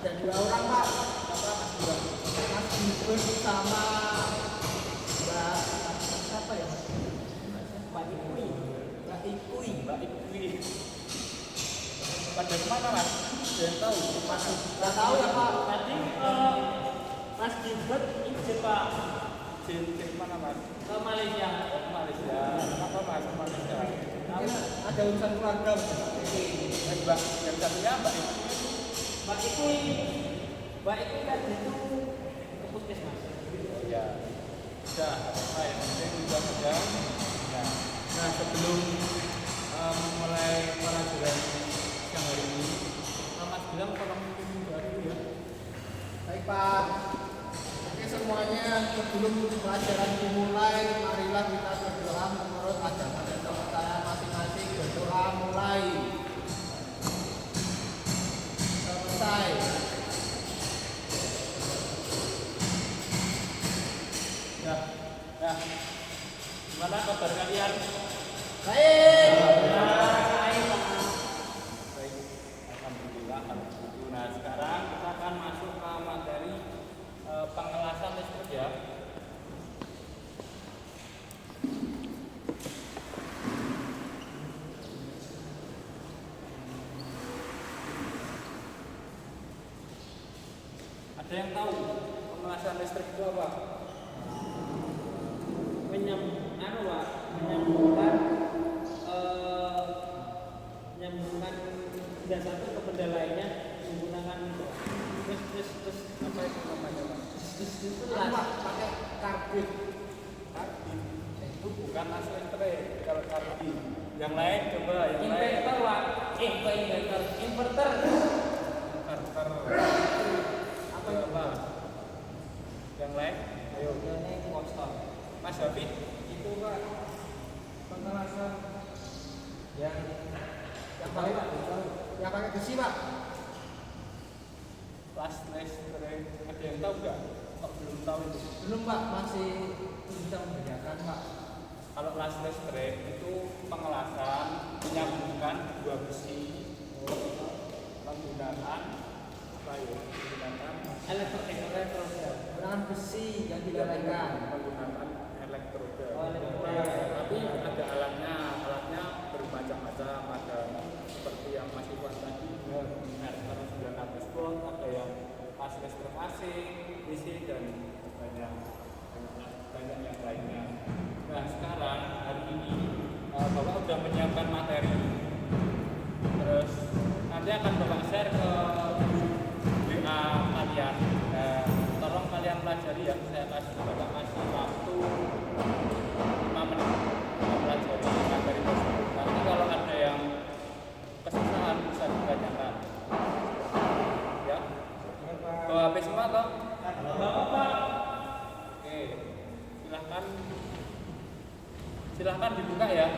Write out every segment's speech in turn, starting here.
ada 2 orang Pak. Apa Mas Budi? Mas Budi sama Mbak siapa ya Mas? Mbak Ikui. Mbak Ikui. Mbak Ikui. Pada kemana Mas? Sudah tahu? Nggak tahu ya Pak. Tadi Mas Gilbert izin Pak Izin mana Mas? ke Malaysia. Oh, ke Malaysia. Kenapa Mas ke Malaysia? Mungkin ada urusan keluarga. Mbak, yang satunya Mbak Ikui. Mbak Ikui kan itu ke puskesmas. Ya, sudah. Baik, yang juga saja. Nah, sebelum mulai pelajaran siang hari ini, Mas bilang tolong memimpin doa dulu ya. Baik Pak. Oke semuanya, sebelum pelajaran dimulai, marilah kita berdoa menurut ajaran dan kepercayaan masing-masing. Berdoa mulai. Selesai. Ya, nah, gimana kabar kalian? Baik. Baik, alhamdulillah. Nah, sekarang kita akan masuk ke materi pengelasan listrik ya. Ada yang tahu pengelasan listrik itu apa? Menyambungkan benda satu ke benda lainnya menggunakan terus Apa itu namanya Pak? itu Kan Pak pakai karbit. Karbit. Itu bukan as listrik kalau karbit. Yang lain coba yang lain. inverter Pak inverter Inverter. Apa Ya, Pak? Yang lain? Ayo. ini kosong? Mas David. Itu Pak pengelasan yang pakai yang pakai besi Pak. Las listrik. Ada yang tahu nggak? Kok belum tahu itu? Belum Pak, masih bisa membedakan Pak. Kalau las listrik itu pengelasan menyambungkan dua besi menggunakan apa ya? Menggunakan Menggunakan besi yang dilelehkan. menggunakan elektroda. Oh, elektroda. Tapi ada alatnya bermacam-macam. Ada seperti yang Mas Iwan tadi, R900 volt, ada yang las listrik AC, DC dan banyak yang lainnya. Nah sekarang hari ini Bapak sudah menyiapkan materi, terus nanti akan Bapak share ke WA kalian. Tolong kalian pelajari ya, saya kasih Bapak kasih waktu 5 menit mempelajari materi tersebut. Nanti kalau ada yang kesusahan bisa ditanyakan. Ya, bawa HP semua toh? Bapak Oke, silahkan dibuka ya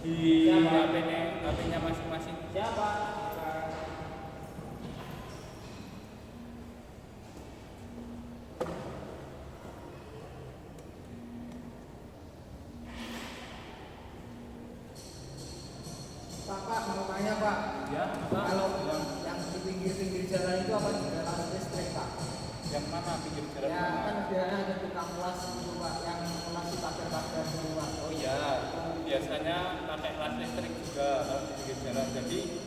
di HP-nya masing-masing. siapa? Pak mau tanya Pak, Ya, kalau yang di pinggir-pinggir jalan itu apa juga las listrik Pak? yang mana pinggir jalan Ya mana? kan biasanya ada tukang las itu Pak, yang las pagar-pagar itu Pak. Oh iya, itu biasanya pakai las listrik juga kalau di pinggir jalan. Jadi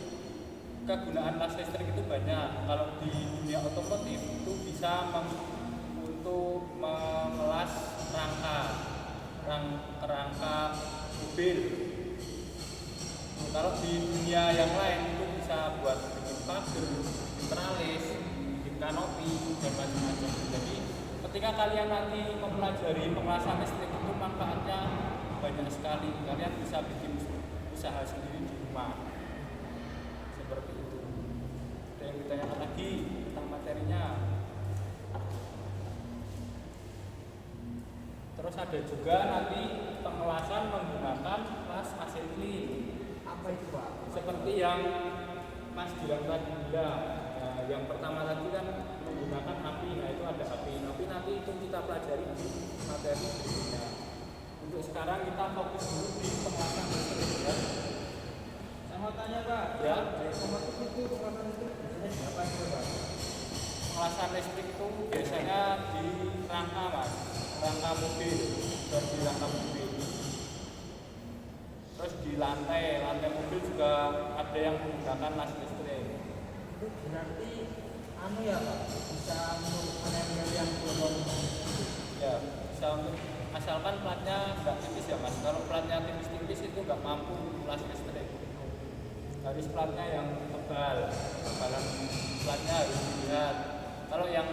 kegunaan las listrik itu banyak. Kalau di dunia otomotif itu bisa untuk mengelas rangka mobil. Kalau di dunia yang lain itu bisa buat bikin pagar, bikin tralis, bikin kanopi dan macam-macam. Jadi ketika kalian nanti mempelajari pengelasan listrik itu manfaatnya banyak sekali. Kalian bisa bikin usaha sendiri di rumah. Seperti itu. Ada yang ditanyakan lagi tentang materinya. Terus ada juga nanti pengelasan menggunakan las asetil. Apa itu Pak? Seperti yang Mas bilang tadi yang pertama tadi kan menggunakan api. Nah itu ada api. Tapi nanti itu kita pelajari di materi berikutnya. Untuk sekarang kita fokus dulu di pengelasan listrik ya. mau tanya Pak, Ya. otomotif itu pengelasan itu biasanya diapain Pak? Pengelasan listrik itu biasanya di rangka mas, rangka mobil, dan di rangka mobil. Terus di lantai mobil juga ada yang menggunakan las listrik. Itu berarti anu ya Pak, bisa untuk panel yang belum Ya, bisa untuk asalkan platnya nggak tipis ya mas. Kalau platnya tipis-tipis itu nggak mampu las listrik. Harus platnya yang tebal, tebalan platnya harus dilihat. Kalau yang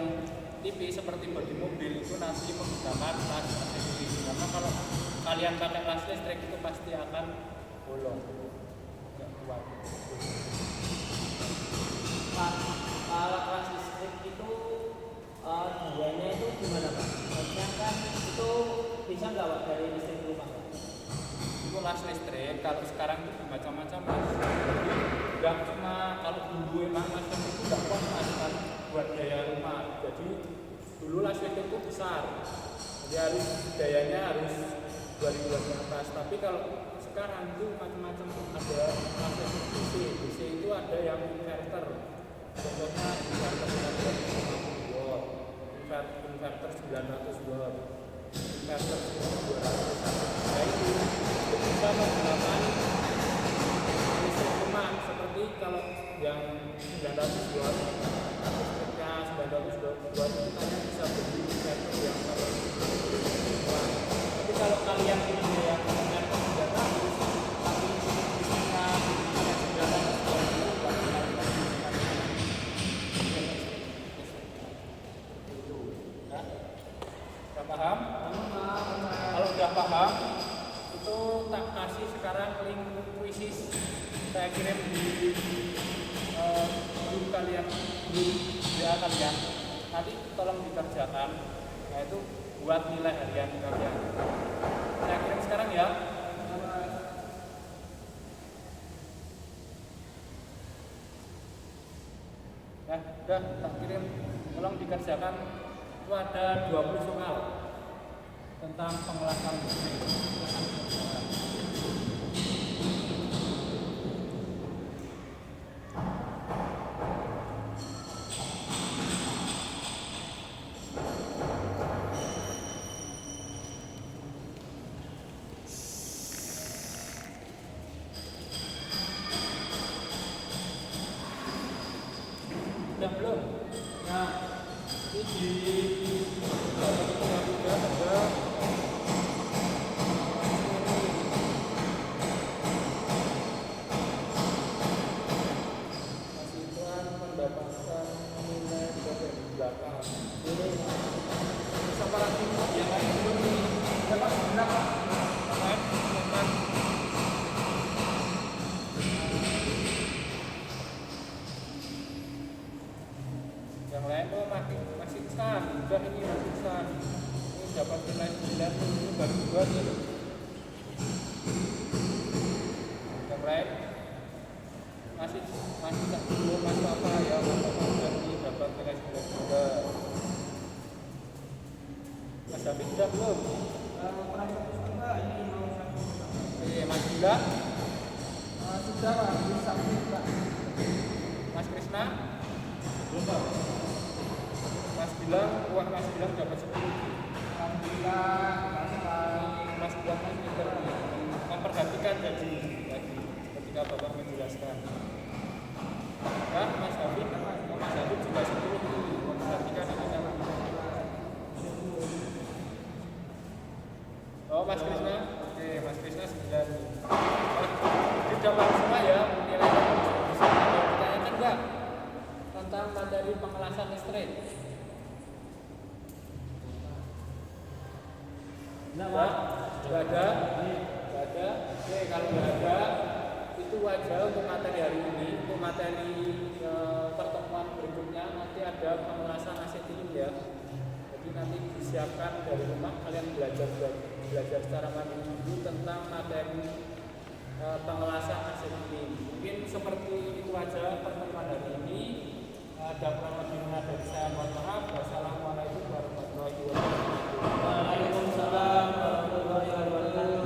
tipis seperti bodi mobil itu nanti menggunakan las listrik. Karena kalau kalian pakai las listrik itu pasti akan bolong, nggak kuat. Pak, kalau kelas listrik itu duanya itu gimana Pak? Maksudnya kan itu bisa nggak Pak dari listrik rumah Pak? Itu las listrik kalau sekarang itu macam-macam mas. Jadi nggak cuma kalau dulu emang las listrik itu nggak kuat mas kan buat daya rumah. Jadi dulu las listrik itu besar, jadi harus dayanya harus 2000 watt ke atas. Tapi kalau sekarang itu macam-macam, ada las listrik DC. DC itu ada yang inverter. Contohnya inverter 950 watt, inverter 900 watt, inverter 200 watt. Nah itu bisa menggunakan listrik rumah seperti kalau yang 900 watt, listriknya 900 watt itu kalian bisa beli inverter yang kalau rumah. Tapi kalau kalian punya yang inverter 900 tapi listriknya 900 watt itu nggak bisa Udah paham? Kalau udah paham, itu tak kasih sekarang link kuisis saya kirim di grup kalian, grup WA kalian. Nanti tolong dikerjakan, yaitu buat nilai harian kalian. Saya kirim sekarang ya. Nah, udah tak kirim, tolong dikerjakan. Itu ada 20 soal tentang pengelasan listrik. Udah belum? Nah, ini di juga ada masukan pendapatan nilai dari belakang. Ini sama lagi yang lain belum ini dapat berapa? Kan teman yang lain tuh masih sah, udah ini masih sah. Ini dapat nilai 9 ini baru 2 gitu. Yang lain masih tak dulu mas apa ya, mas apa berarti dapat nilai 9 juga. Mas David sudah belum? Ini mau satu. Mas Gila, Sudah Pak, bisa Pak. Mas Krisna, Belum Pak. Mas Gilang, uang Mas Gilang dapat 10. Alhamdulillah, Mas Gilang kan pinter memperhatikan jadi lagi ketika Bapak menjelaskan. Nah, Mas David juga 10 memperhatikan ini sama. Oh, Mas Krisna, oke, Mas Krisna 9. Dijawab semua ya, nilainya bisa ada yang ditanyakan enggak tentang materi pengelasan listrik? Enggak? Enggak ada? Enggak ada? Oke, kalau enggak ada, itu wajar untuk materi hari ini. Untuk materi pertemuan berikutnya nanti ada pengelasan asetilin ya. Jadi nanti disiapkan dari rumah, kalian belajar secara mandiri dulu tentang materi pengelasan asetilin. Mungkin seperti itu aja pertemuan hari ini. Ada